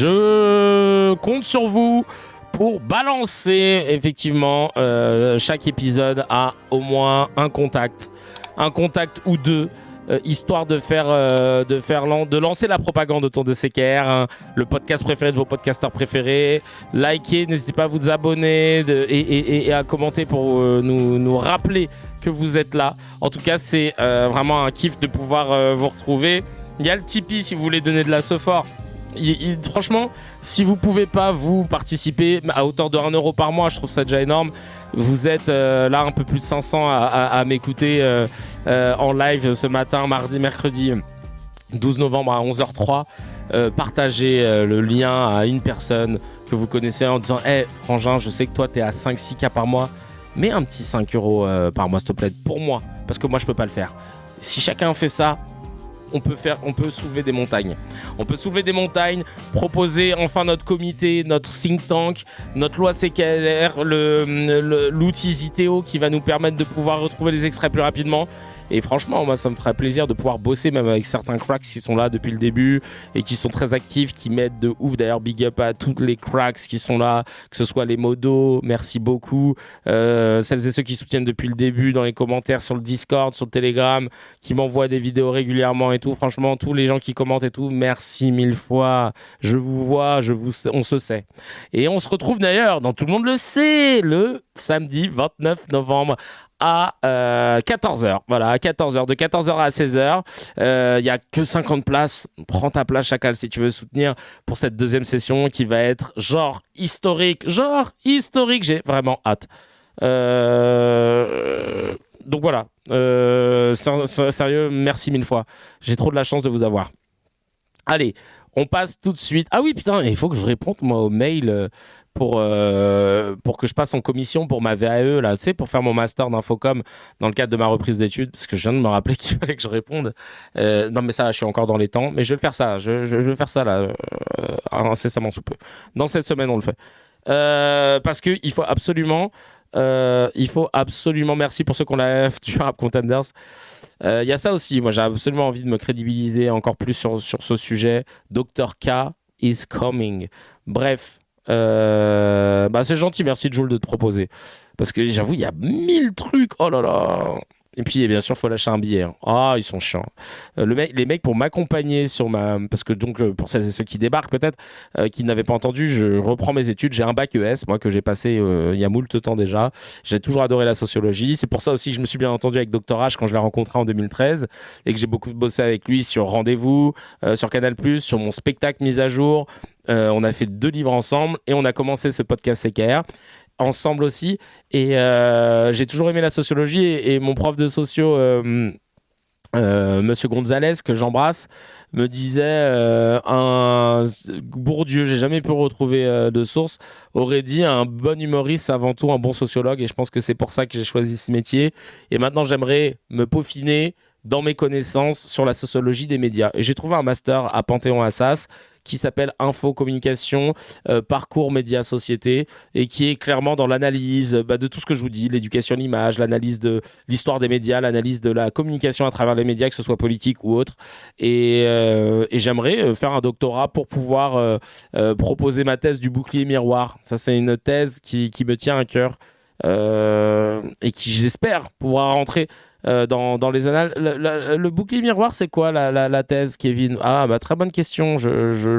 Je compte sur vous pour balancer effectivement chaque épisode à au moins un contact ou deux, histoire de lancer la propagande autour de CKR, hein, le podcast préféré de vos podcasteurs préférés. Likez, n'hésitez pas à vous abonner et à commenter pour nous rappeler que vous êtes là. En tout cas, c'est vraiment un kiff de pouvoir vous retrouver. Il y a le Tipeee si vous voulez donner de la fort. Franchement, si vous pouvez pas vous participer à hauteur de 1 euro par mois, je trouve ça déjà énorme. Vous êtes là un peu plus de 500 à m'écouter en live ce matin, mercredi 12 novembre à 11h03. Partagez le lien à une personne que vous connaissez en disant hey, frangin, je sais que toi t'es à 5-6K par mois, mets un petit 5 euros par mois s'il te plaît, pour moi, parce que moi je peux pas le faire. Si chacun fait ça, on peut soulever des montagnes. On peut soulever des montagnes, proposer enfin notre comité, notre think tank, notre loi CKR, l'outil Ziteo qui va nous permettre de pouvoir retrouver les extraits plus rapidement. Et franchement, moi, ça me ferait plaisir de pouvoir bosser même avec certains cracks qui sont là depuis le début et qui sont très actifs, qui m'aident de ouf. D'ailleurs, big up à tous les cracks qui sont là, que ce soit les modos, merci beaucoup. Celles et ceux qui soutiennent depuis le début dans les commentaires sur le Discord, sur le Telegram, qui m'envoient des vidéos régulièrement et tout. Franchement, tous les gens qui commentent et tout, merci 1000 fois. Je vous vois, on se sait. Et on se retrouve d'ailleurs, dans Tout le monde le sait, le samedi 29 novembre. À 14h, voilà, à 14h, de 14h à 16h, il n'y a que 50 places, prends ta place chacal si tu veux soutenir pour cette deuxième session qui va être genre historique, j'ai vraiment hâte. Donc voilà, sérieux, merci 1000 fois, j'ai trop de la chance de vous avoir. Allez, on passe tout de suite. Ah oui, putain, il faut que je réponde moi au mail pour que je passe en commission pour ma VAE, là, tu sais, pour faire mon master d'infocom dans le cadre de ma reprise d'études, parce que je viens de me rappeler qu'il fallait que je réponde. Non, mais ça, je suis encore dans les temps, mais je vais le faire ça. Je vais faire ça, là, incessamment sous peu. Dans cette semaine, on le fait. Parce qu'il faut absolument... merci pour ceux qu'on a du Rap Contenders. Il y a ça aussi, moi j'ai absolument envie de me crédibiliser encore plus sur ce sujet. Dr K is coming. Bref, c'est gentil, merci Jules de te proposer. Parce que j'avoue, il y a 1000 trucs, oh là là. Et puis, bien sûr, il faut lâcher un billet. Hein. Ah, ils sont chiants. Les mecs, pour m'accompagner sur parce que donc, pour celles et ceux qui débarquent peut-être, qui n'avaient pas entendu, je reprends mes études. J'ai un bac ES, moi, que j'ai passé il y a moult temps déjà. J'ai toujours adoré la sociologie. C'est pour ça aussi que je me suis bien entendu avec Dr H quand je l'ai rencontré en 2013 et que j'ai beaucoup bossé avec lui sur Rendez-vous, sur Canal+, sur mon spectacle Mise à jour. On a fait 2 livres ensemble et on a commencé ce podcast CKR ensemble aussi, et j'ai toujours aimé la sociologie, et mon prof de socio Monsieur Gonzalez, que j'embrasse, me disait un Bourdieu, j'ai jamais pu retrouver de source, aurait dit un bon humoriste c'est avant tout un bon sociologue, et je pense que c'est pour ça que j'ai choisi ce métier. Et maintenant j'aimerais me peaufiner dans mes connaissances sur la sociologie des médias, et j'ai trouvé un master à Panthéon-Assas qui s'appelle Info Communication, Parcours Médias Société, et qui est clairement dans l'analyse de tout ce que je vous dis, l'éducation à l'image, l'analyse de l'histoire des médias, l'analyse de la communication à travers les médias, que ce soit politique ou autre. Et j'aimerais faire un doctorat pour pouvoir proposer ma thèse du bouclier miroir. Ça, c'est une thèse qui me tient à cœur et qui, j'espère, pourra rentrer dans les annales. Le bouclier miroir, c'est quoi la thèse, Kevin? Ah, très bonne question.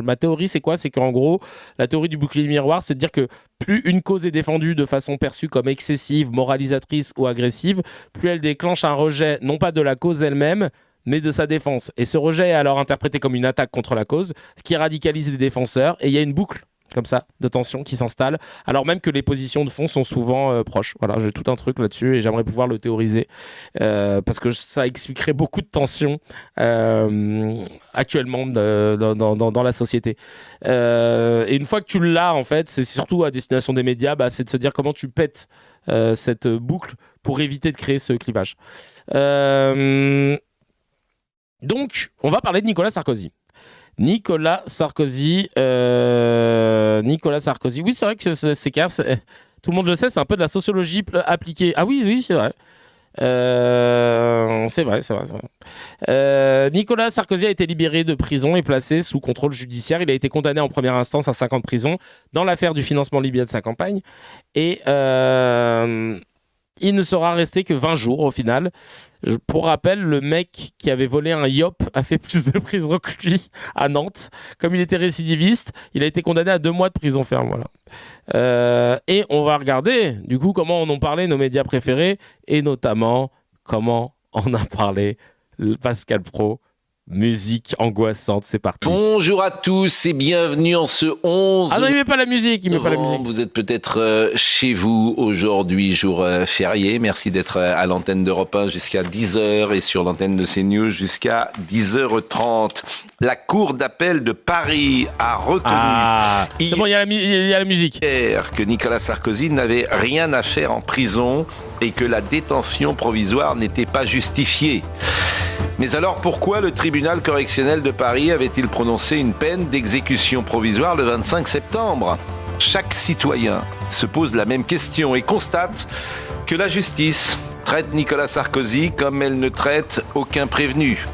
Ma théorie, c'est quoi? C'est qu'en gros, la théorie du bouclier miroir, c'est de dire que plus une cause est défendue de façon perçue comme excessive, moralisatrice ou agressive, plus elle déclenche un rejet, non pas de la cause elle-même, mais de sa défense. Et ce rejet est alors interprété comme une attaque contre la cause, ce qui radicalise les défenseurs, et il y a une boucle comme ça, de tension qui s'installe, alors même que les positions de fond sont souvent proches. Voilà, j'ai tout un truc là-dessus et j'aimerais pouvoir le théoriser parce que ça expliquerait beaucoup de tensions actuellement dans la société. Et une fois que tu l'as, en fait, c'est surtout à destination des médias, c'est de se dire comment tu pètes cette boucle pour éviter de créer ce clivage. Donc, on va parler de Nicolas Sarkozy. Nicolas Sarkozy, oui, c'est vrai que c'est clair, tout le monde le sait, c'est un peu de la sociologie appliquée. Ah oui, c'est vrai. C'est vrai. Nicolas Sarkozy a été libéré de prison et placé sous contrôle judiciaire. Il a été condamné en première instance à 5 ans de prison dans l'affaire du financement libyen de sa campagne. Et il ne sera resté que 20 jours au final. Pour rappel, le mec qui avait volé un Yop a fait plus de prison que lui à Nantes. Comme il était récidiviste, il a été condamné à 2 mois de prison ferme. Voilà. Et on va regarder, du coup, comment en ont parlé nos médias préférés et notamment comment en a parlé Pascal Praud. Musique angoissante, c'est parti. Bonjour à tous et bienvenue en ce 11. Ah non, il met pas la musique, Vous êtes peut-être chez vous aujourd'hui, jour férié. Merci d'être à l'antenne d'Europe 1 jusqu'à 10h et sur l'antenne de CNews jusqu'à 10h30. La Cour d'appel de Paris a reconnu c'est bon, il y a la musique. Que Nicolas Sarkozy n'avait rien à faire en prison et que la détention provisoire n'était pas justifiée. Mais alors pourquoi le tribunal correctionnel de Paris avait-il prononcé une peine d'exécution provisoire le 25 septembre ? Chaque citoyen se pose la même question et constate que la justice traite Nicolas Sarkozy comme elle ne traite aucun prévenu.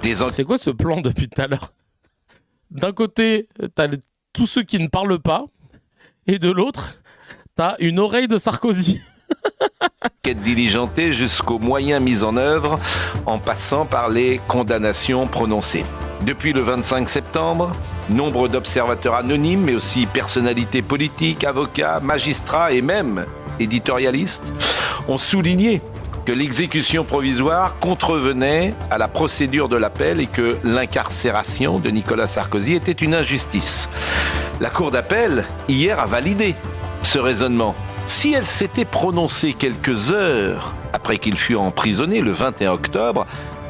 C'est quoi ce plan depuis tout à l'heure ? D'un côté, t'as tous ceux qui ne parlent pas et de l'autre, t'as une oreille de Sarkozy. Enquête diligentée jusqu'aux moyens mis en œuvre en passant par les condamnations prononcées. Depuis le 25 septembre, nombre d'observateurs anonymes, mais aussi personnalités politiques, avocats, magistrats et même éditorialistes ont souligné que l'exécution provisoire contrevenait à la procédure de l'appel et que l'incarcération de Nicolas Sarkozy était une injustice. La Cour d'appel, hier, a validé ce raisonnement. Si elle s'était prononcée quelques heures après qu'il fût emprisonné le 21 octobre,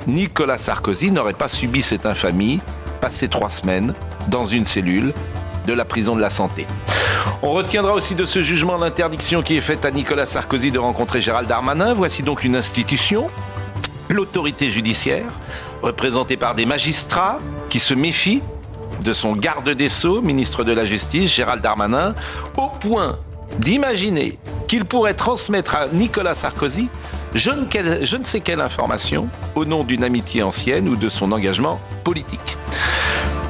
Nicolas Sarkozy n'aurait pas subi cette infamie, passé 3 semaines dans une cellule de la prison de la Santé. On retiendra aussi de ce jugement l'interdiction qui est faite à Nicolas Sarkozy de rencontrer Gérald Darmanin. Voici donc une institution, l'autorité judiciaire, représentée par des magistrats qui se méfient de son garde des Sceaux, ministre de la Justice, Gérald Darmanin, au point d'imaginer qu'il pourrait transmettre à Nicolas Sarkozy je ne sais quelle information au nom d'une amitié ancienne ou de son engagement politique.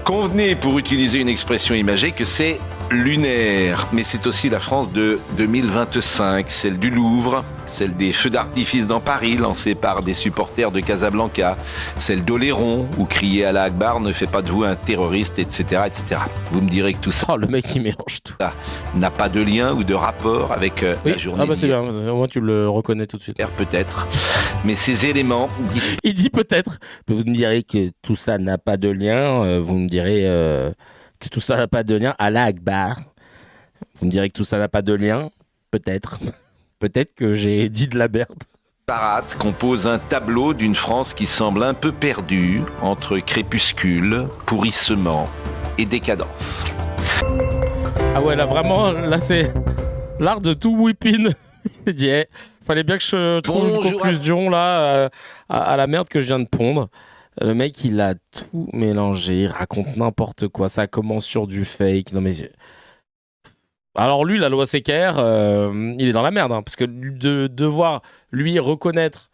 Convenez, pour utiliser une expression imagée, que c'est lunaire, mais c'est aussi la France de 2025, celle du Louvre, celle des feux d'artifice dans Paris lancés par des supporters de Casablanca, celle d'Oléron où crier Allah Akbar ne fait pas de vous un terroriste, etc., etc. Vous me direz que tout ça, le mec il mélange tout, n'a pas de lien ou de rapport avec la journée. C'est bien, au moins tu le reconnais tout de suite. Peut-être, mais ces éléments... Il dit peut-être, mais vous me direz que tout ça n'a pas de lien, vous me direz... que tout ça n'a pas de lien, Allah Akbar. Vous me direz que tout ça n'a pas de lien, peut-être. Peut-être que j'ai dit de la merde. Parade compose un tableau d'une France qui semble un peu perdue entre crépuscule, pourrissement et décadence. Ah ouais, là vraiment, là c'est l'art de tout whipping. Il dit, fallait bien que je trouve une conclusion là à la merde que je viens de pondre. Le mec, il a tout mélangé, il raconte n'importe quoi, ça commence sur du fake. Non mais... Alors lui, la loi CKR, il est dans la merde, hein, parce que de devoir, lui, reconnaître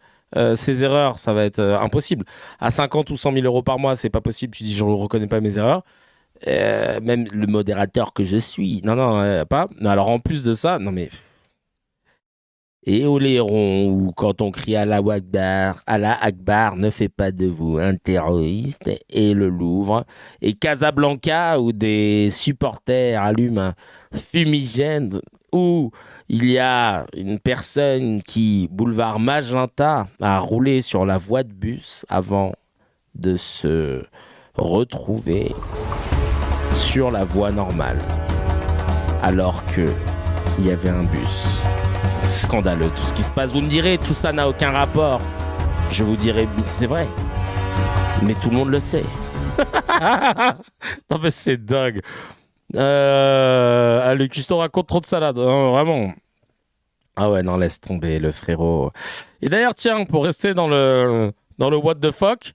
ses erreurs, ça va être impossible. À 50 ou 100 000 euros par mois, c'est pas possible, tu dis je ne reconnais pas mes erreurs. Même le modérateur que je suis, non, pas. Non, alors en plus de ça, non mais... Et Oléron, où quand on crie Allah Akbar ne fait pas de vous un terroriste, et le Louvre, et Casablanca, où des supporters allument un fumigène, où il y a une personne qui, boulevard Magenta, a roulé sur la voie de bus avant de se retrouver sur la voie normale, alors qu'il y avait un bus. Scandaleux tout ce qui se passe. Vous me direz, tout ça n'a aucun rapport. Je vous dirai, c'est vrai. Mais tout le monde le sait. Non mais c'est dingue. Le cuistot raconte trop de salade. Non, vraiment. Ah ouais, non, laisse tomber le frérot. Et d'ailleurs, tiens, pour rester dans le what the fuck,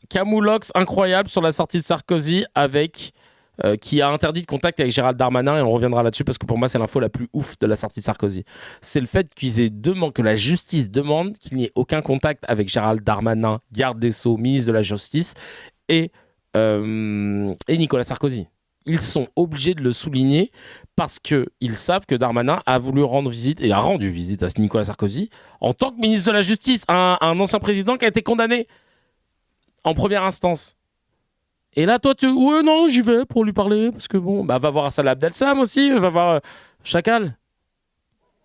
Camoulox incroyable sur la sortie de Sarkozy avec qui a interdit de contact avec Gérald Darmanin, et on reviendra là-dessus parce que pour moi c'est l'info la plus ouf de la sortie de Sarkozy. C'est le fait que la justice demande qu'il n'y ait aucun contact avec Gérald Darmanin, garde des Sceaux, ministre de la Justice, et Nicolas Sarkozy. Ils sont obligés de le souligner parce qu'ils savent que Darmanin a voulu rendre visite et a rendu visite à Nicolas Sarkozy en tant que ministre de la Justice, un ancien président qui a été condamné en première instance. Et là, toi, ouais, non, j'y vais pour lui parler, parce que bon, va voir Salah Abdel-Sam aussi, va voir Chacal.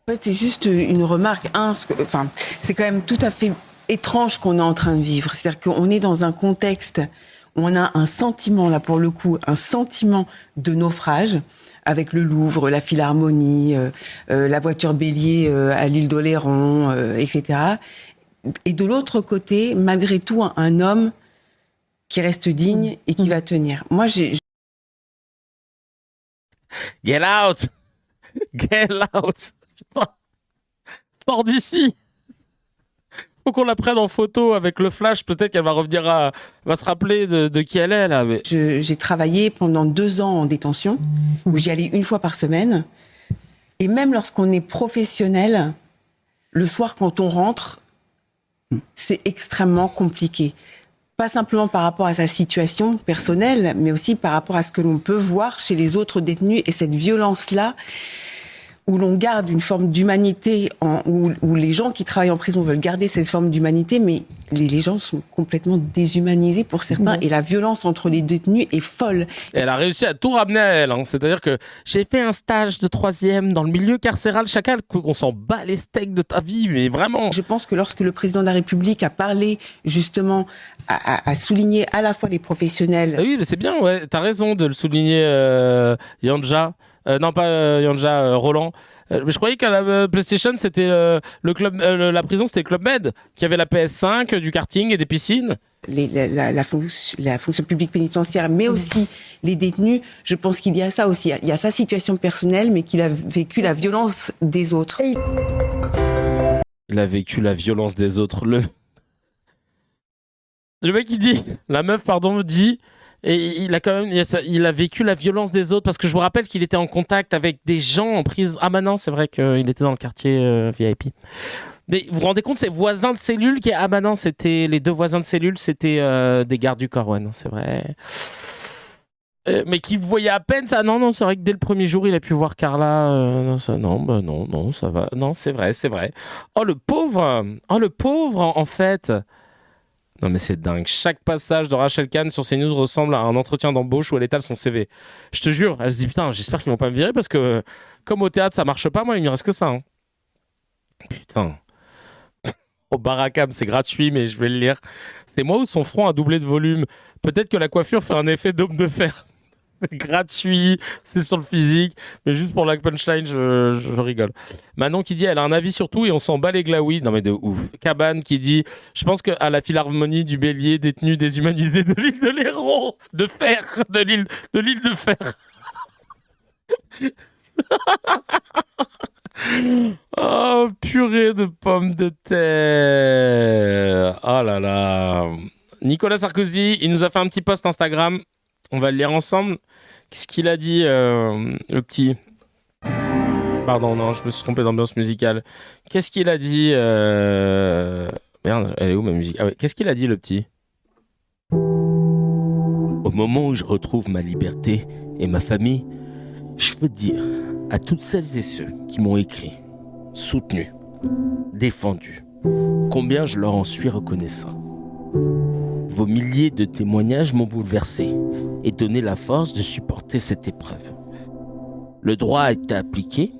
En fait, c'est juste une remarque. C'est quand même tout à fait étrange ce qu'on est en train de vivre. C'est-à-dire qu'on est dans un contexte où on a un sentiment, là, pour le coup, un sentiment de naufrage, avec le Louvre, la Philharmonie, la voiture bélier à l'île d'Oléron, etc. Et de l'autre côté, malgré tout, un homme qui reste digne et qui va tenir. Moi, Get out! Get out! Putain! Sors d'ici! Faut qu'on la prenne en photo avec le flash. Peut-être qu'elle va revenir va se rappeler de qui elle est, là. Mais... J'ai travaillé pendant 2 ans en détention, où j'y allais 1 fois par semaine. Et même lorsqu'on est professionnel, le soir, quand on rentre, c'est extrêmement compliqué. Pas simplement par rapport à sa situation personnelle, mais aussi par rapport à ce que l'on peut voir chez les autres détenus et cette violence-là, où l'on garde une forme d'humanité, où les gens qui travaillent en prison veulent garder cette forme d'humanité, mais les gens sont complètement déshumanisés pour certains, et la violence entre les détenus est folle. Et elle a réussi à tout ramener à elle, hein. C'est-à-dire que j'ai fait un stage de 3e dans le milieu carcéral, Chacal, qu'on s'en bat les steaks de ta vie, mais vraiment. Je pense que lorsque le président de la République a parlé justement à souligner à la fois les professionnels... Ah oui, mais c'est bien, ouais, t'as raison de le souligner, Yanja. Non, pas Yanja, Roland. Mais je croyais qu'à la PlayStation, c'était le club, la prison, c'était le Club Med, qui avait la PS5, du karting et des piscines. La fonction publique pénitentiaire, mais aussi les détenus, je pense qu'il y a ça aussi. Il y a sa situation personnelle, mais qu'il a vécu la violence des autres. Il a vécu la violence des autres. Le mec, il dit, la meuf, pardon, dit... Et il a vécu la violence des autres, parce que je vous rappelle qu'il était en contact avec des gens en prison. Ah bah non, c'est vrai qu'il était dans le quartier VIP. Mais vous vous rendez compte, ses voisins de cellule ah bah non, c'était les 2 voisins de cellule, c'était des gardes du corps, ouais, non, c'est vrai. Mais qui voyait à peine ça. Non, c'est vrai que dès le premier jour, il a pu voir Carla. Non, ça va. Non, c'est vrai. Oh le pauvre, en fait. Non mais c'est dingue. Chaque passage de Rachel Kahn sur CNews ressemble à un entretien d'embauche où elle étale son CV. Je te jure, elle se dit putain, j'espère qu'ils vont pas me virer parce que comme au théâtre ça marche pas, moi il me reste que ça. Hein. Putain. Au Barakam, c'est gratuit mais je vais le lire. C'est moi ou son front a doublé de volume. Peut-être que la coiffure fait un effet d'homme de fer. C'est gratuit, c'est sur le physique, mais juste pour la punchline, je rigole. Manon qui dit, elle a un avis sur tout et on s'en bat les glaouis. Non mais de ouf. Cabane qui dit, je pense qu'à la Philharmonie du Bélier, détenu déshumanisé de l'île de l'Hérault, de l'île de fer. Oh, purée de pommes de terre. Oh là là. Nicolas Sarkozy, il nous a fait un petit post Instagram. On va le lire ensemble. Qu'est-ce qu'il a dit, le petit ? Pardon, non, je me suis trompé d'ambiance musicale. Qu'est-ce qu'il a dit Merde, elle est où ma musique ? Ah ouais. Qu'est-ce qu'il a dit, le petit ? Au moment où je retrouve ma liberté et ma famille, je veux dire à toutes celles et ceux qui m'ont écrit, soutenu, défendu, combien je leur en suis reconnaissant. Vos milliers de témoignages m'ont bouleversé et donné la force de supporter cette épreuve. Le droit a été appliqué.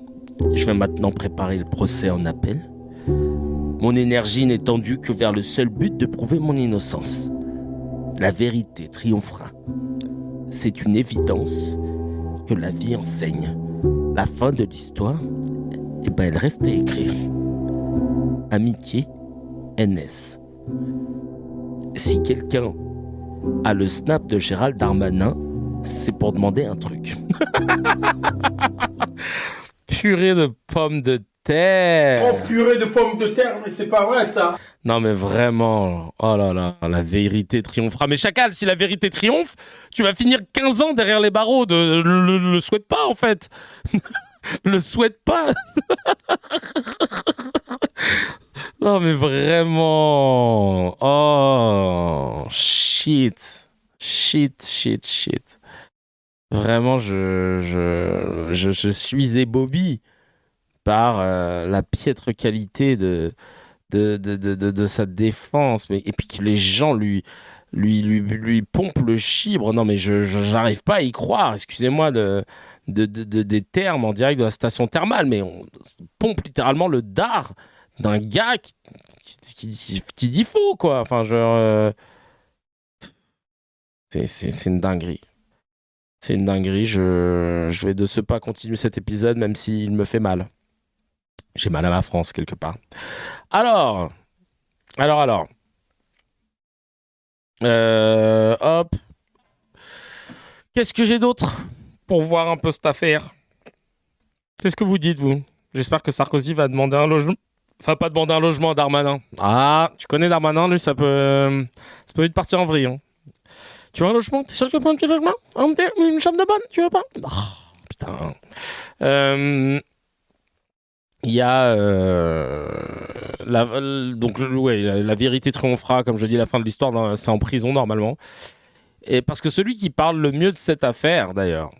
Je vais maintenant préparer le procès en appel. Mon énergie n'est tendue que vers le seul but de prouver mon innocence. La vérité triomphera. C'est une évidence que la vie enseigne. La fin de l'histoire, elle reste à écrire. Amitié, NS. Si quelqu'un a le snap de Gérald Darmanin, c'est pour demander un truc. purée de pommes de terre. Oh, purée de pommes de terre, mais c'est pas vrai, ça. Non, mais vraiment, oh là là, la vérité triomphera. Mais Chacal, si la vérité triomphe, tu vas finir 15 ans derrière les barreaux. Le souhaite pas, en fait. Le souhaite pas. Non, mais vraiment. Oh, shit. Shit. Vraiment, je suis ébobie par la piètre qualité de sa défense, et puis que les gens lui pompent le chibre. Non, mais j'arrive pas à y croire. Excusez-moi des termes en direct de la station thermale, mais on pompe littéralement le dard d'un gars qui dit faux, quoi. Enfin, c'est une dinguerie. C'est une dinguerie. Je vais de ce pas continuer cet épisode, même s'il me fait mal. J'ai mal à ma France, quelque part. Alors. Hop. Qu'est-ce que j'ai d'autre pour voir un peu cette affaire? Qu'est-ce que vous dites, vous? J'espère que Sarkozy va demander un logement. Enfin, pas demander un logement à Darmanin. Ah, tu connais Darmanin, lui, ça peut vite partir en vrille. Hein. Tu veux un logement? T'es sûr que tu veux prendre un petit logement? Une chambre de bonne? Tu veux pas? Oh, putain. Il y a la vérité triomphera, comme je dis, la fin de l'histoire, c'est en prison normalement. Et parce que celui qui parle le mieux de cette affaire, d'ailleurs,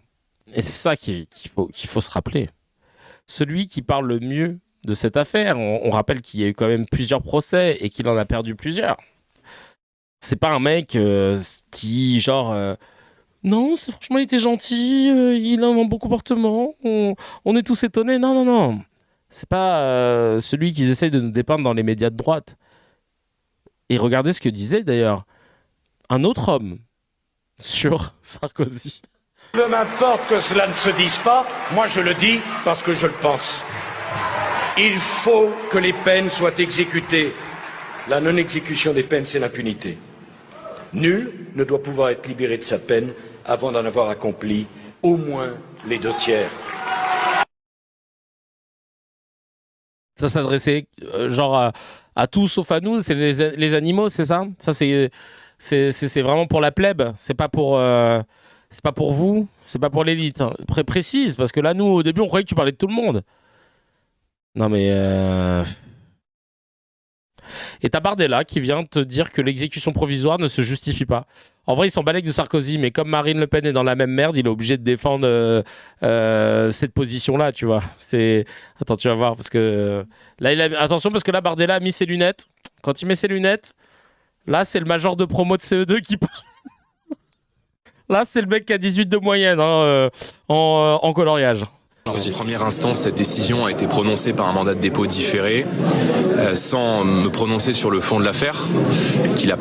et c'est ça qu'il faut se rappeler, celui qui parle le mieux de cette affaire, on rappelle qu'il y a eu quand même plusieurs procès et qu'il en a perdu plusieurs. C'est pas un mec qui, genre... non, franchement, il était gentil, il a un bon comportement, on est tous étonnés. Non. C'est pas celui qu'ils essayent de nous dépeindre dans les médias de droite. Et regardez ce que disait d'ailleurs un autre homme sur Sarkozy. Peu m'importe que cela ne se dise pas, moi je le dis parce que je le pense. Il faut que les peines soient exécutées. La non-exécution des peines, c'est l'impunité. Nul ne doit pouvoir être libéré de sa peine avant d'en avoir accompli au moins les 2/3. Ça s'adressait genre à tous sauf à nous, c'est les animaux, c'est ça? Ça c'est vraiment pour la plèbe, c'est pas pour vous, c'est pas pour l'élite. Hein. Précise, parce que là nous au début on croyait que tu parlais de tout le monde. Non mais et t'as Bardella qui vient te dire que l'exécution provisoire ne se justifie pas. En vrai, il s'en balèque de Sarkozy, mais comme Marine Le Pen est dans la même merde, il est obligé de défendre cette position-là, tu vois. Attends, tu vas voir, parce que là, attention, parce que là, Bardella a mis ses lunettes. Quand il met ses lunettes, là, c'est le major de promo de CE2 qui passe. Là, c'est le mec qui a 18 de moyenne en coloriage. En première instance, cette décision a été prononcée par un mandat de dépôt différé, sans me prononcer sur le fond de l'affaire, qui est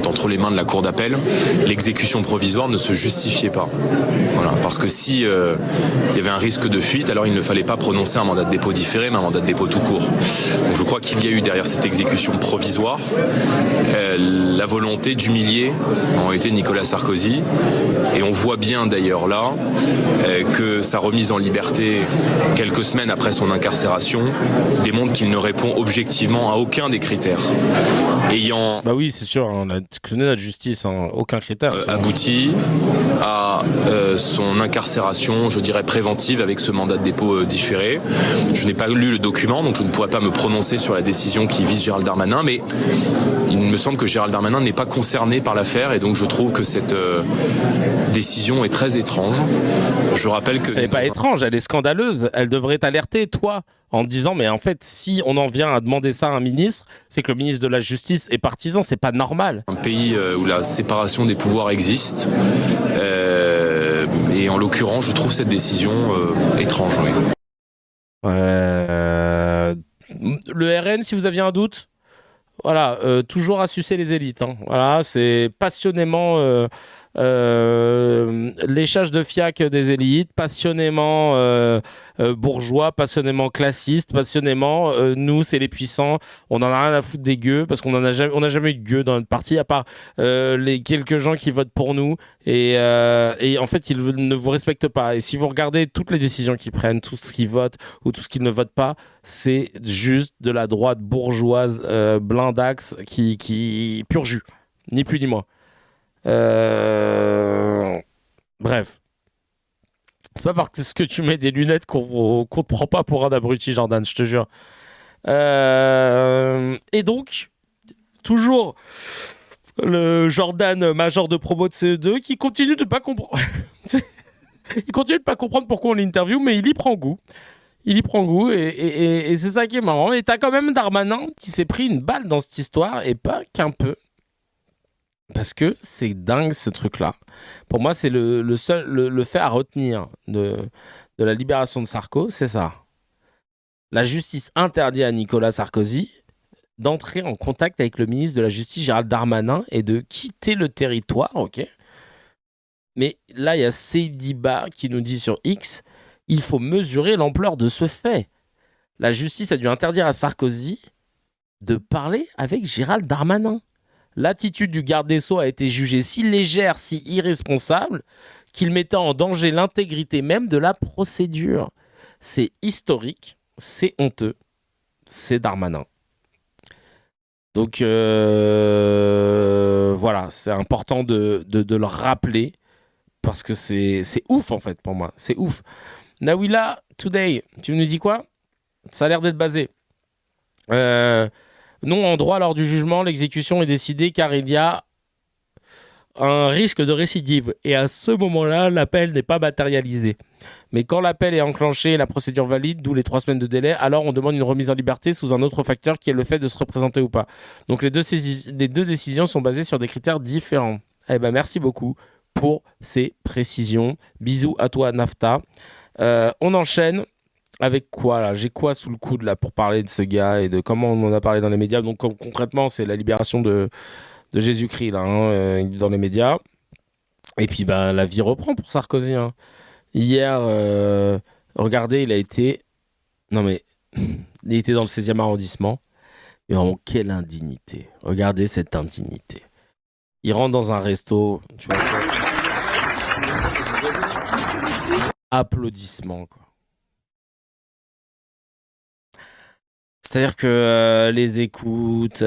entre les mains de la Cour d'appel. L'exécution provisoire ne se justifiait pas. Voilà, parce que si il y avait un risque de fuite, alors il ne fallait pas prononcer un mandat de dépôt différé, mais un mandat de dépôt tout court. Donc je crois qu'il y a eu derrière cette exécution provisoire la volonté d'humilier en réalité Nicolas Sarkozy. Et on voit bien d'ailleurs là que sa remise en liberté quelques semaines après son incarcération démontre qu'il ne répond objectivement à aucun des critères ayant bah oui c'est sûr, on a connaît notre justice, hein, aucun critère abouti à son incarcération, je dirais préventive, avec ce mandat de dépôt différé. Je n'ai pas lu le document, donc je ne pourrais pas me prononcer sur la décision qui vise Gérald Darmanin, mais il me semble que Gérald Darmanin n'est pas concerné par l'affaire, et donc je trouve que cette décision est très étrange. Je rappelle que... Elle n'est pas étrange, elle est scandaleuse. Elle devrait t'alerter, toi, en te disant, mais en fait, si on en vient à demander ça à un ministre, c'est que le ministre de la Justice est partisan, c'est pas normal. Un pays où la séparation des pouvoirs existe, et en l'occurrence, je trouve cette décision étrange, oui. Le RN, si vous aviez un doute, voilà, toujours à sucer les élites. Hein. Voilà, c'est passionnément Léchage de fiac des élites, passionnément bourgeois, passionnément classiste, passionnément nous c'est les puissants, on en a rien à foutre des gueux parce qu'on n'a jamais eu de gueux dans notre parti à part les quelques gens qui votent pour nous et en fait ils ne vous respectent pas. Et si vous regardez toutes les décisions qu'ils prennent, tout ce qu'ils votent ou tout ce qu'ils ne votent pas, c'est juste de la droite bourgeoise blindax qui pur jus, ni plus ni moins. Bref, c'est pas parce que tu mets des lunettes qu'on te prend pas pour un abruti, Jordan, je te jure. Et donc, toujours le Jordan major de promo de CE2 qui continue de pas comprendre. Il continue de pas comprendre pourquoi on l'interview, mais il y prend goût. Et c'est ça qui est marrant. Et t'as quand même Darmanin qui s'est pris une balle dans cette histoire et pas qu'un peu. Parce que c'est dingue ce truc-là. Pour moi, c'est le fait à retenir de la libération de Sarko, c'est ça. La justice interdit à Nicolas Sarkozy d'entrer en contact avec le ministre de la Justice, Gérald Darmanin, et de quitter le territoire, ok. Mais là, il y a Seydiba qui nous dit sur X, il faut mesurer l'ampleur de ce fait. La justice a dû interdire à Sarkozy de parler avec Gérald Darmanin. L'attitude du garde des Sceaux a été jugée si légère, si irresponsable, qu'il mettait en danger l'intégrité même de la procédure. C'est historique, c'est honteux, c'est Darmanin. Donc voilà, c'est important de le rappeler, parce que c'est ouf en fait pour moi, c'est ouf. Nawila, Today, tu nous dis quoi ? Ça a l'air d'être basé. Non, en droit, lors du jugement, l'exécution est décidée car il y a un risque de récidive. Et à ce moment-là, l'appel n'est pas matérialisé. Mais quand l'appel est enclenché et la procédure valide, d'où les 3 semaines de délai, alors on demande une remise en liberté sous un autre facteur qui est le fait de se représenter ou pas. Donc les deux décisions sont basées sur des critères différents. Eh ben, merci beaucoup pour ces précisions. Bisous à toi, Nafta. On enchaîne. Avec quoi là ? J'ai quoi sous le coude là pour parler de ce gars et de comment on en a parlé dans les médias. Donc concrètement, c'est la libération de Jésus-Christ là, dans les médias. Et puis la vie reprend pour Sarkozy. Hein. Hier, regardez, il était dans le 16e arrondissement. Et vraiment, quelle indignité. Regardez cette indignité. Il rentre dans un resto, tu vois. Applaudissements, quoi. C'est-à-dire que les écoutes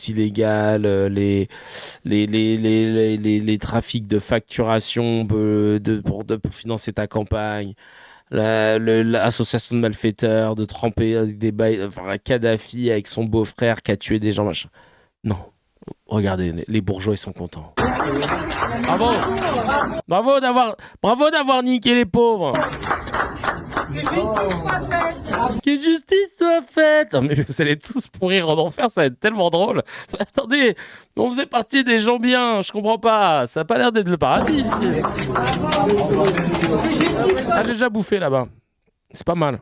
illégales, les trafics de facturation pour financer ta campagne, l'association de malfaiteurs, de tremper avec des bails, enfin Kadhafi avec son beau-frère qui a tué des gens, machin. Non, regardez, les bourgeois ils sont contents. Bravo d'avoir niqué les pauvres. Que justice soit faite. Non mais vous allez tous pourrir en enfer, ça va être tellement drôle. Attendez, on faisait partie des gens bien, je comprends pas. Ça a pas l'air d'être le paradis ici. Ah, j'ai déjà bouffé là-bas. C'est pas mal.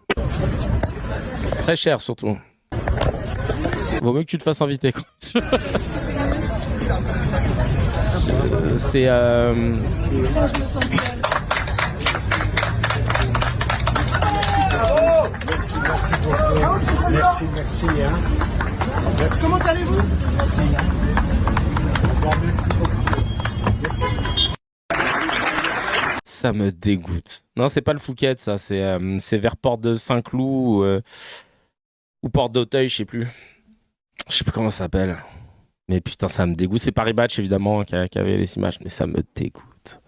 C'est très cher surtout. Vaut mieux que tu te fasses inviter. C'est Merci. Hein. Comment allez-vous? Ça me dégoûte. Non, c'est pas le Phuket, ça. C'est vers Porte de Saint-Cloud ou Porte d'Auteuil, je sais plus. Je sais plus comment ça s'appelle. Mais putain, ça me dégoûte. C'est Paris Match, évidemment, qui avait les images, mais ça me dégoûte.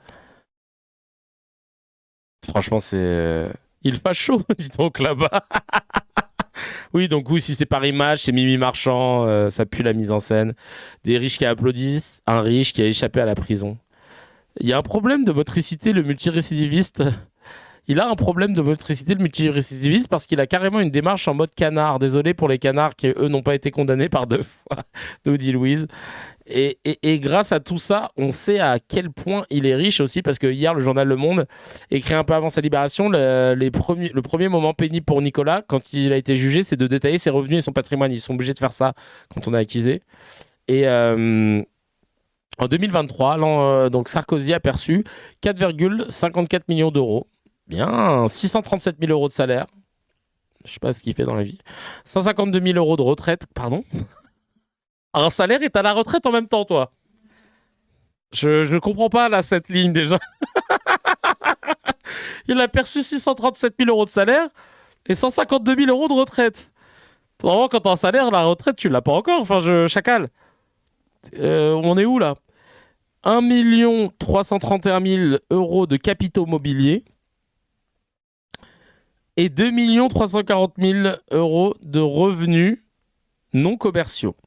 Franchement, c'est... Il fait chaud, dis donc, là-bas. Oui, donc oui, si c'est Paris Match, c'est Mimi Marchand, ça pue la mise en scène. Des riches qui applaudissent, un riche qui a échappé à la prison. Il y a un problème de motricité, le multirécidiviste. Il a un problème de motricité, le multirécidiviste, parce qu'il a carrément une démarche en mode canard. Désolé pour les canards qui, eux, n'ont pas été condamnés par 2 fois, nous dit Louise. Et grâce à tout ça, on sait à quel point il est riche aussi, parce que hier, le journal Le Monde écrit un peu avant sa libération, le premier moment pénible pour Nicolas, quand il a été jugé, c'est de détailler ses revenus et son patrimoine. Ils sont obligés de faire ça quand on est accusé. Et En 2023, donc Sarkozy a perçu 4,54 millions d'euros. Bien, 637 000 euros de salaire. Je sais pas ce qu'il fait dans la vie. 152 000 euros de retraite. Pardon. Un salaire et t'as la retraite en même temps, toi. Je ne comprends pas, là, cette ligne, déjà. Il a perçu 637 000 euros de salaire et 152 000 euros de retraite. Vraiment, quand t'as un salaire, la retraite, tu l'as pas encore. Enfin, chacal. On est où, là ? 1 331 000 euros de capitaux mobiliers et 2 340 000 euros de revenus non commerciaux.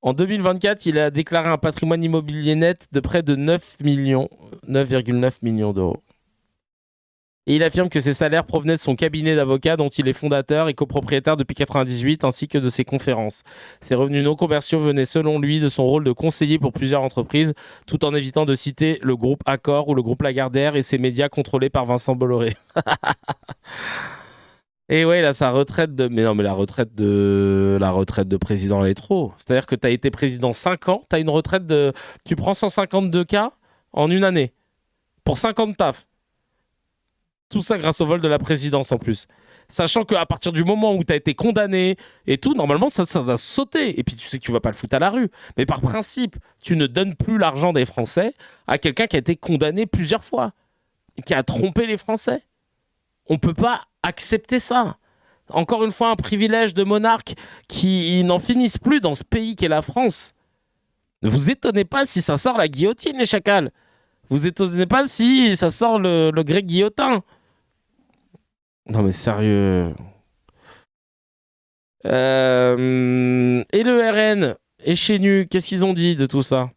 En 2024, il a déclaré un patrimoine immobilier net de près de 9,9 millions d'euros. Et il affirme que ses salaires provenaient de son cabinet d'avocats dont il est fondateur et copropriétaire depuis 1998, ainsi que de ses conférences. Ses revenus non commerciaux venaient selon lui de son rôle de conseiller pour plusieurs entreprises, tout en évitant de citer le groupe Accor ou le groupe Lagardère et ses médias contrôlés par Vincent Bolloré. Et ouais, là, sa retraite de... Mais non, mais la retraite de président, elle est trop. C'est-à-dire que tu as été président 5 ans, tu as une retraite de... Tu prends 152K en une année. Pour 5 ans de taf. Tout ça grâce au vol de la présidence en plus. Sachant qu'à partir du moment où tu as été condamné et tout, normalement, ça va sauter. Et puis tu sais que tu vas pas le foutre à la rue. Mais par principe, tu ne donnes plus l'argent des Français à quelqu'un qui a été condamné plusieurs fois. Et qui a trompé les Français. On peut pas accepter ça. Encore une fois, un privilège de monarque qui n'en finissent plus dans ce pays qu'est la France. Ne vous étonnez pas si ça sort la guillotine, les chacals. Vous étonnez pas si ça sort le grec guillotin. Non mais sérieux. Et le RN et chez Nu, qu'est-ce qu'ils ont dit de tout ça ?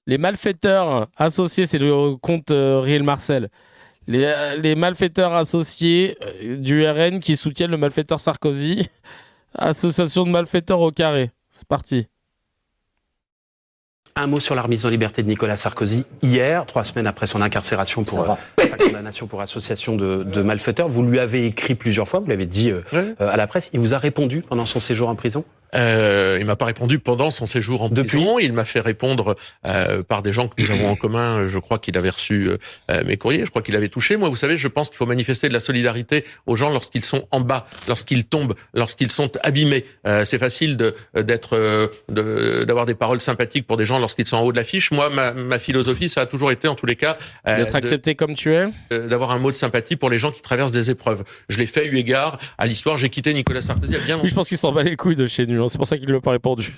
Les malfaiteurs associés, c'est le compte Riel Marcel. Les malfaiteurs associés du RN qui soutiennent le malfaiteur Sarkozy. Association de malfaiteurs au carré. C'est parti. Un mot sur la remise en liberté de Nicolas Sarkozy. Hier, 3 semaines après son incarcération pour sa condamnation pour association de malfaiteurs, vous lui avez écrit plusieurs fois, vous l'avez dit à la presse. Il vous a répondu pendant son séjour en prison ? Il m'a pas répondu pendant son séjour en prison. Il m'a fait répondre par des gens que nous avons en commun. Je crois qu'il avait reçu mes courriers. Je crois qu'il avait touché. Moi, vous savez, je pense qu'il faut manifester de la solidarité aux gens lorsqu'ils sont en bas, lorsqu'ils tombent, lorsqu'ils sont abîmés. C'est facile d'avoir des paroles sympathiques pour des gens lorsqu'ils sont en haut de l'affiche. Moi, ma philosophie, ça a toujours été, en tous les cas, d'être accepté comme tu es, d'avoir un mot de sympathie pour les gens qui traversent des épreuves. Je l'ai fait eu égard à l'histoire. J'ai quitté Nicolas Sarkozy il y a bien longtemps. Oui, je pense qu'il s'en bat les couilles de chez nous. C'est pour ça qu'il ne l'a pas répondu.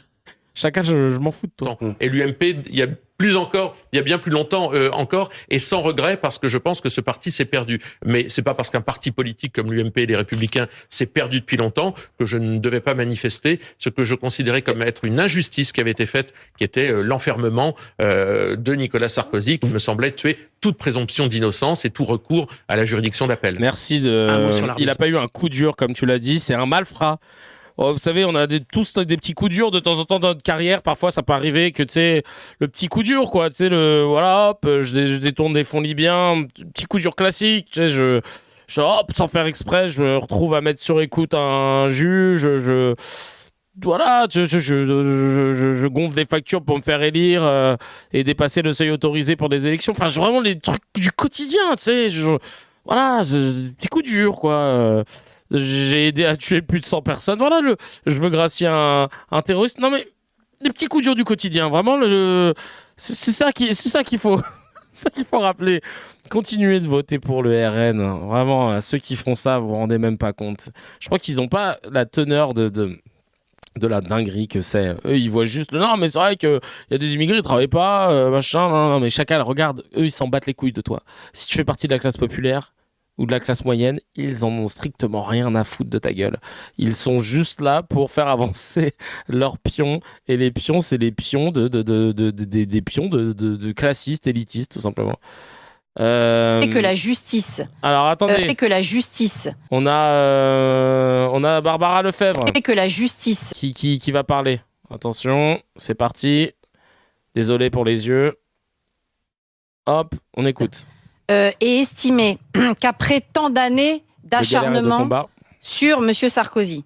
Chacun, je m'en fous de toi. Et l'UMP, il y a bien plus longtemps encore, et sans regret, parce que je pense que ce parti s'est perdu. Mais c'est pas parce qu'un parti politique comme l'UMP et les Républicains s'est perdu depuis longtemps que je ne devais pas manifester ce que je considérais comme être une injustice qui avait été faite, qui était l'enfermement de Nicolas Sarkozy, qui me semblait tuer toute présomption d'innocence et tout recours à la juridiction d'appel. Merci. Il n'a pas eu un coup dur, comme tu l'as dit, c'est un malfrat. Oh, vous savez, on a tous des petits coups durs de temps en temps dans notre carrière. Parfois, ça peut arriver que, tu sais, le petit coup dur, quoi. Tu sais, voilà, hop, je détourne des fonds libyens. Petit coup dur classique. Tu sais, hop, sans faire exprès, je me retrouve à mettre sur écoute un juge. Voilà, je gonfle des factures pour me faire élire et dépasser le seuil autorisé pour des élections. Enfin, vraiment les trucs du quotidien, tu sais. Voilà, petit coup dur, quoi. J'ai aidé à tuer plus de 100 personnes. Voilà, je veux gracier un terroriste. Non, mais les petits coups durs du quotidien. Vraiment, c'est ça qu'il faut, c'est ça qu'il faut rappeler. Continuez de voter pour le RN. Vraiment, là, ceux qui font ça, vous vous rendez même pas compte. Je crois qu'ils n'ont pas la teneur de la dinguerie que c'est. Eux, ils voient juste non, mais c'est vrai qu'il y a des immigrés, ils travaillent pas, machin. Non, mais chacun, regarde, eux, ils s'en battent les couilles de toi. Si tu fais partie de la classe populaire ou de la classe moyenne, ils en ont strictement rien à foutre de ta gueule. Ils sont juste là pour faire avancer leurs pions, et les pions, c'est les pions des pions de classistes, élitistes, tout simplement. Et que la justice. Alors attendez. Et que la justice. On a Barbara Lefebvre. Et que la justice. Qui va parler. Attention, c'est parti. Désolé pour les yeux. Hop, on écoute. Et estimé qu'après tant d'années d'acharnement sur M. Sarkozy,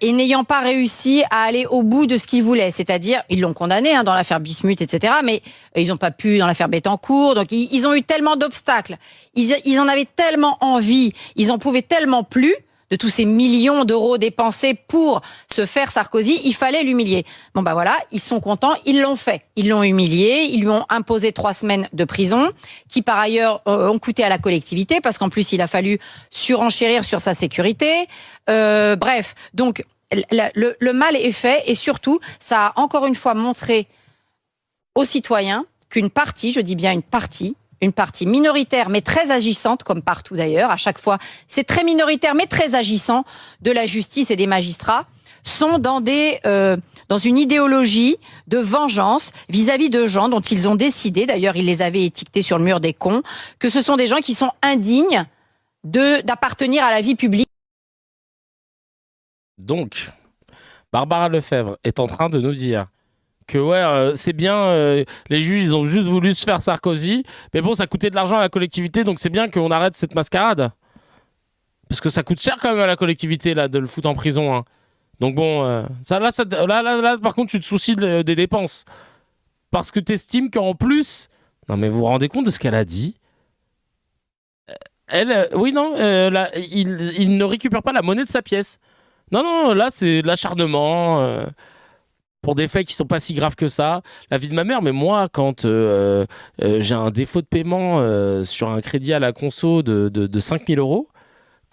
et n'ayant pas réussi à aller au bout de ce qu'ils voulaient. C'est-à-dire, ils l'ont condamné dans l'affaire Bismuth, etc., mais ils n'ont pas pu dans l'affaire Bettencourt. Donc, ils ont eu tellement d'obstacles. Ils en avaient tellement envie. Ils en pouvaient tellement plus de tous ces millions d'euros dépensés pour se faire Sarkozy, il fallait l'humilier. Bon bah voilà, ils sont contents, ils l'ont fait. Ils l'ont humilié, ils lui ont imposé 3 semaines de prison, qui par ailleurs ont coûté à la collectivité, parce qu'en plus il a fallu surenchérir sur sa sécurité. Bref, donc le mal est fait, et surtout, ça a encore une fois montré aux citoyens qu'une partie, je dis bien une partie minoritaire, mais très agissante, comme partout d'ailleurs, à chaque fois, c'est très minoritaire, mais très agissant, de la justice et des magistrats, sont dans une idéologie de vengeance vis-à-vis de gens dont ils ont décidé, d'ailleurs ils les avaient étiquetés sur le mur des cons, que ce sont des gens qui sont indignes d'appartenir à la vie publique. Donc, Barbara Lefebvre est en train de nous dire que c'est bien, les juges ils ont juste voulu se faire Sarkozy, mais bon, ça coûtait de l'argent à la collectivité, donc c'est bien qu'on arrête cette mascarade. Parce que ça coûte cher quand même à la collectivité là, de le foutre en prison. Hein. Donc bon, là, par contre, tu te soucies des dépenses. Parce que tu estimes qu'en plus... Non mais vous vous rendez compte de ce qu'elle a dit ? Il ne récupère pas la monnaie de sa pièce. Non, là c'est de l'acharnement... pour des faits qui sont pas si graves que ça. La vie de ma mère, mais moi, quand j'ai un défaut de paiement sur un crédit à la conso de 5 000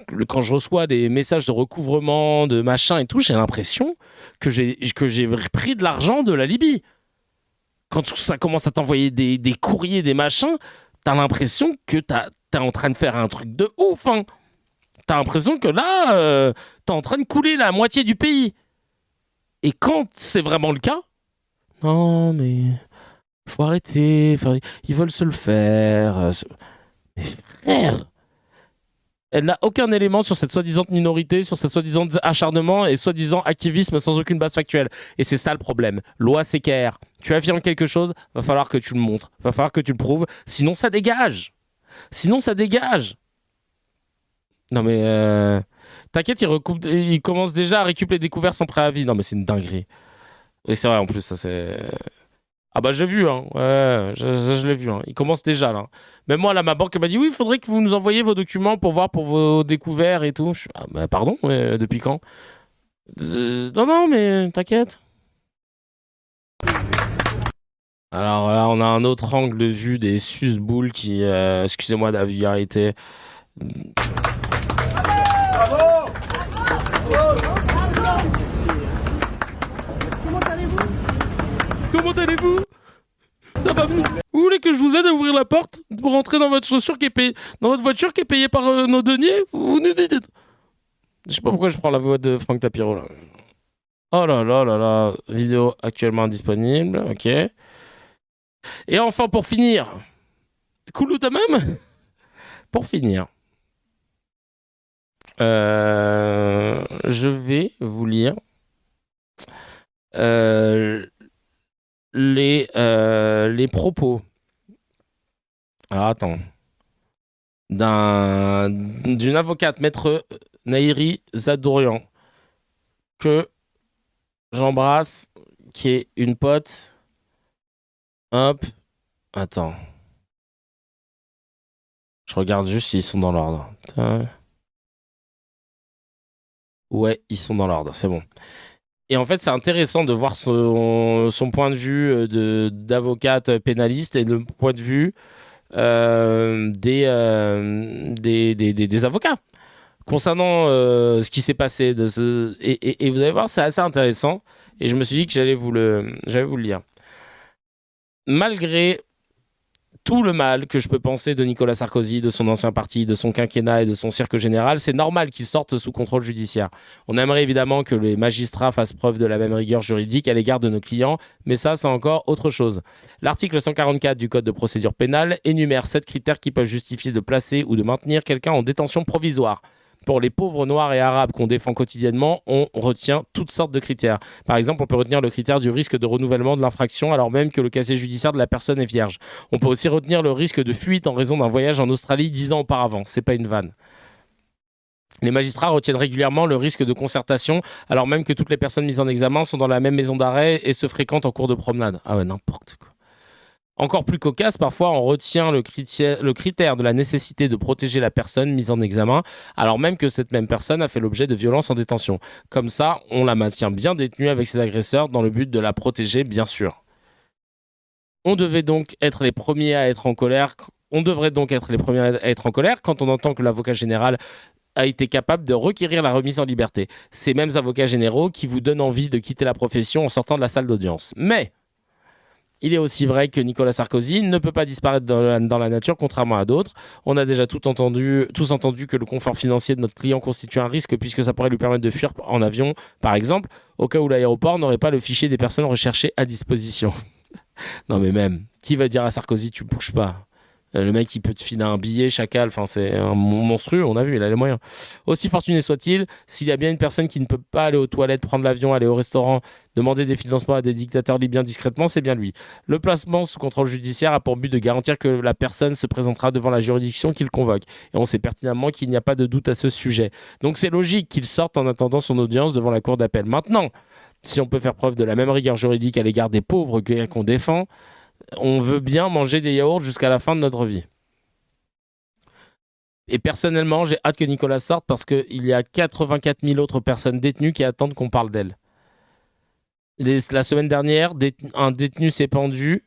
€, quand je reçois des messages de recouvrement, de machin et tout, j'ai l'impression que j'ai pris de l'argent de la Libye. Quand ça commence à t'envoyer des courriers, des machins, t'as l'impression que t'es en train de faire un truc de ouf. Hein. T'as l'impression que là, t'es en train de couler la moitié du pays. Et quand c'est vraiment le cas, non mais faut arrêter, ils veulent se le faire. Mais frère, elle n'a aucun élément sur cette soi-disant minorité, sur cette soi-disant acharnement et soi-disant activisme sans aucune base factuelle. Et c'est ça le problème. Loi CKR, tu affirmes quelque chose, va falloir que tu le montres, va falloir que tu le prouves, sinon ça dégage. Non mais... T'inquiète, il commence déjà à récupérer des couverts sans préavis. Non, mais c'est une dinguerie. Et c'est vrai, en plus, ça c'est... Ah bah, j'ai vu, hein. Ouais, je l'ai vu, hein. Il commence déjà, là. Même moi, là, ma banque m'a dit, oui, il faudrait que vous nous envoyiez vos documents pour voir pour vos découverts et tout. Ah bah, pardon, depuis quand Non, mais t'inquiète. Alors là, on a un autre angle de vue des susboules qui... excusez-moi de la vulgarité... Comment allez-vous ? Ça va vous ? Vous voulez que je vous aide à ouvrir la porte pour rentrer dans votre voiture qui est payée par nos deniers ? Vous nous dites. Je sais pas pourquoi je prends la voix de Franck Tapiro là. Oh là, vidéo actuellement indisponible, ok. Et enfin pour finir, Koulou même. Pour finir, je vais vous lire les propos. Alors attends. D'une avocate, maître Naïri Zadourian, que j'embrasse, qui est une pote. Hop. Attends. Je regarde juste s'ils sont dans l'ordre. Ouais, ils sont dans l'ordre, c'est bon. Et en fait, c'est intéressant de voir son point de vue d'avocate pénaliste et le point de vue des avocats concernant ce qui s'est passé. Et vous allez voir, c'est assez intéressant. Et je me suis dit que j'allais vous le lire. Malgré tout le mal que je peux penser de Nicolas Sarkozy, de son ancien parti, de son quinquennat et de son cirque général, c'est normal qu'il sorte sous contrôle judiciaire. On aimerait évidemment que les magistrats fassent preuve de la même rigueur juridique à l'égard de nos clients, mais ça, c'est encore autre chose. L'article 144 du Code de procédure pénale énumère 7 critères qui peuvent justifier de placer ou de maintenir quelqu'un en détention provisoire. Pour les pauvres noirs et arabes qu'on défend quotidiennement, on retient toutes sortes de critères. Par exemple, on peut retenir le critère du risque de renouvellement de l'infraction alors même que le casier judiciaire de la personne est vierge. On peut aussi retenir le risque de fuite en raison d'un voyage en Australie 10 ans auparavant. C'est pas une vanne. Les magistrats retiennent régulièrement le risque de concertation, alors même que toutes les personnes mises en examen sont dans la même maison d'arrêt et se fréquentent en cours de promenade. Ah ouais, n'importe quoi. Encore plus cocasse, parfois on retient le critère de la nécessité de protéger la personne mise en examen, alors même que cette même personne a fait l'objet de violences en détention. Comme ça, on la maintient bien détenue avec ses agresseurs dans le but de la protéger, bien sûr. On devait donc être les premiers à être en colère. On devrait donc être les premiers à être en colère quand on entend que l'avocat général a été capable de requérir la remise en liberté. Ces mêmes avocats généraux qui vous donnent envie de quitter la profession en sortant de la salle d'audience. Mais il est aussi vrai que Nicolas Sarkozy ne peut pas disparaître dans la nature, contrairement à d'autres. On a déjà tous entendu que le confort financier de notre client constitue un risque puisque ça pourrait lui permettre de fuir en avion, par exemple, au cas où l'aéroport n'aurait pas le fichier des personnes recherchées à disposition. Non mais même, qui va dire à Sarkozy, tu bouges pas ? Le mec, il peut te filer un billet, chacal, enfin, c'est un monstrueux, on a vu, il a les moyens. Aussi fortuné soit-il, s'il y a bien une personne qui ne peut pas aller aux toilettes, prendre l'avion, aller au restaurant, demander des financements à des dictateurs libyens discrètement, c'est bien lui. Le placement sous contrôle judiciaire a pour but de garantir que la personne se présentera devant la juridiction qu'il convoque. Et on sait pertinemment qu'il n'y a pas de doute à ce sujet. Donc c'est logique qu'il sorte en attendant son audience devant la cour d'appel. Maintenant, si on peut faire preuve de la même rigueur juridique à l'égard des pauvres qu'on défend, on veut bien manger des yaourts jusqu'à la fin de notre vie. Et personnellement, j'ai hâte que Nicolas sorte parce qu'il y a 84 000 autres personnes détenues qui attendent qu'on parle d'elles. La semaine dernière, un détenu s'est pendu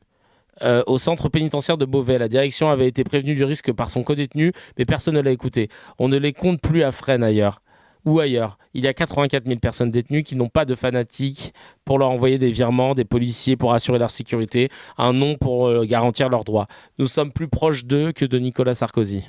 au centre pénitentiaire de Beauvais. La direction avait été prévenue du risque par son codétenu, mais personne ne l'a écouté. On ne les compte plus à Fresnes ailleurs. Ou ailleurs. Il y a 84 000 personnes détenues qui n'ont pas de fanatiques pour leur envoyer des virements, des policiers pour assurer leur sécurité, un nom pour garantir leurs droits. Nous sommes plus proches d'eux que de Nicolas Sarkozy.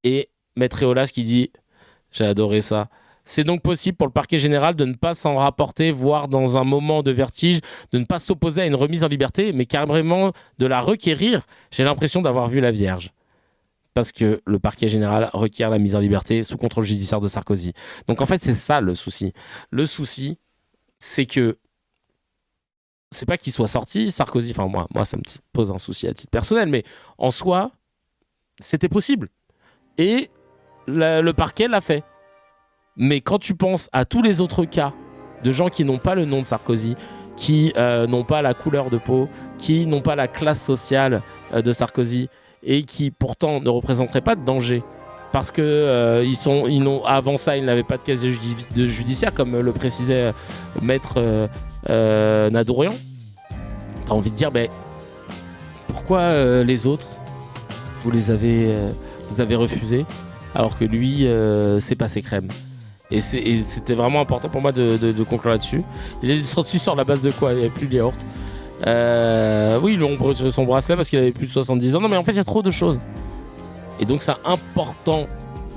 Et Maître Eolas qui dit « J'ai adoré ça ». C'est donc possible pour le parquet général de ne pas s'en rapporter, voire dans un moment de vertige, de ne pas s'opposer à une remise en liberté, mais carrément de la requérir. J'ai l'impression d'avoir vu la Vierge. Parce que le parquet général requiert la mise en liberté sous contrôle judiciaire de Sarkozy. Donc en fait, c'est ça le souci. Le souci, c'est que c'est pas qu'il soit sorti, Sarkozy, enfin moi ça me pose un souci à titre personnel, mais en soi, c'était possible. Et le parquet l'a fait. Mais quand tu penses à tous les autres cas de gens qui n'ont pas le nom de Sarkozy, qui n'ont pas la couleur de peau, qui n'ont pas la classe sociale de Sarkozy, et qui pourtant ne représenteraient pas de danger parce que avant ça ils n'avaient pas de casier judiciaire comme le précisait Maître Nadourian. T'as envie de dire pourquoi les autres vous avez refusé alors que lui c'est passé crème. Et c'était vraiment important pour moi de conclure là-dessus. Il est sorti sur la base de quoi? Il n'y avait plus de yaourt. Oui, ils lui ont retiré son bracelet parce qu'il avait plus de 70 ans. Non, mais en fait, il y a trop de choses. Et donc, c'est important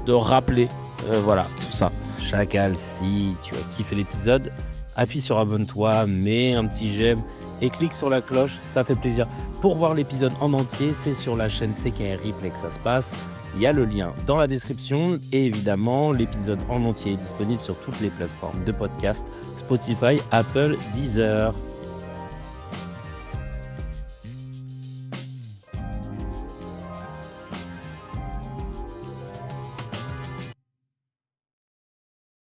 de rappeler tout ça. Chacal, si tu as kiffé l'épisode, appuie sur abonne-toi, mets un petit j'aime et clique sur la cloche, ça fait plaisir. Pour voir l'épisode en entier, c'est sur la chaîne CKR Replay que ça se passe. Il y a le lien dans la description et évidemment, l'épisode en entier est disponible sur toutes les plateformes de podcast, Spotify, Apple, Deezer.